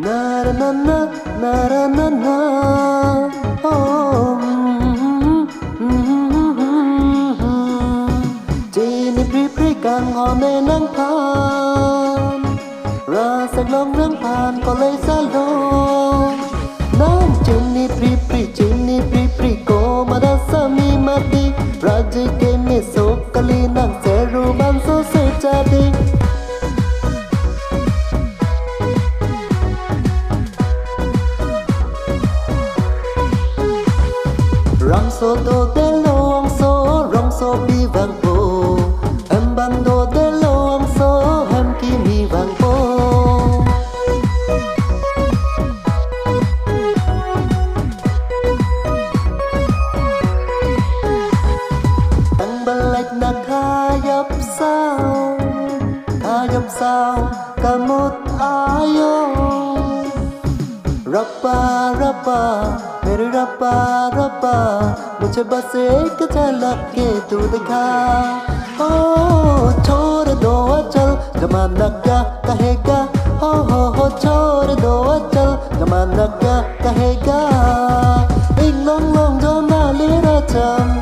na na na na na na na ohจีนี่พริกางหอมในนังพานราสักลองเรื่องผ่านก็เลยสะลงน้ำจีนี่จีนี่พริโกมาดาสามีมาดีราจิเกมิโซกะลีนังเซรูบันโซเซจาดีRong so do de long so rong so bi vang po em bang do de long so em ki mi vang po tăng bal like na kayap sao kamut ayo rappa मेरे रब्बा मुझे बस एक झलक के तू दिखा ओ छोड़ दो चल जमाना क्या कहेगा हो छोड़ दो चल जमाना क्या कहेगा एक long जो ना ले रचम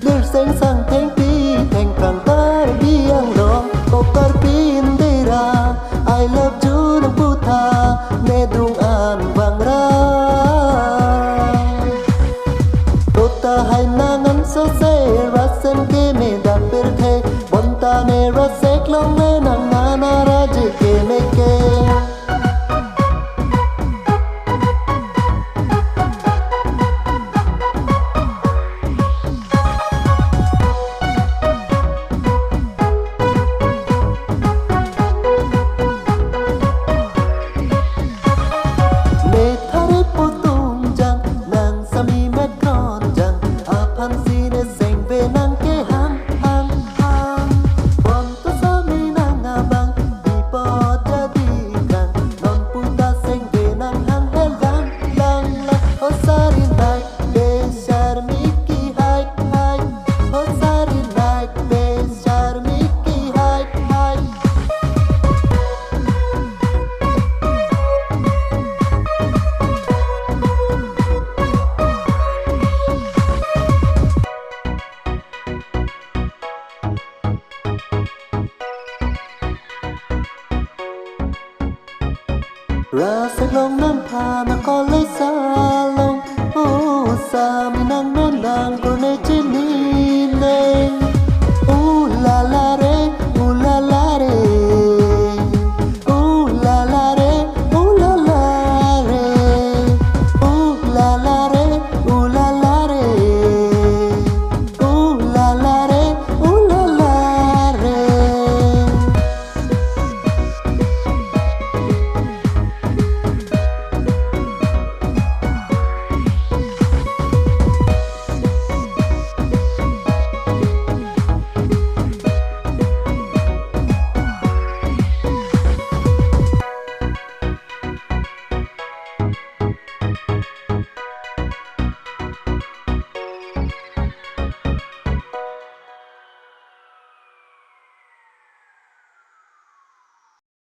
लिर सेंग संग थेंग पी थेंग प्रांग tar biang long kokar pin dira I love you nang puta ne dung an vang ra hai nangan so se rasen ke me da per the bonta ne rasek long ne nang na raj ke me ke ra sẽ long năm thà mà có lấy xa lòng sa mi nang non nàng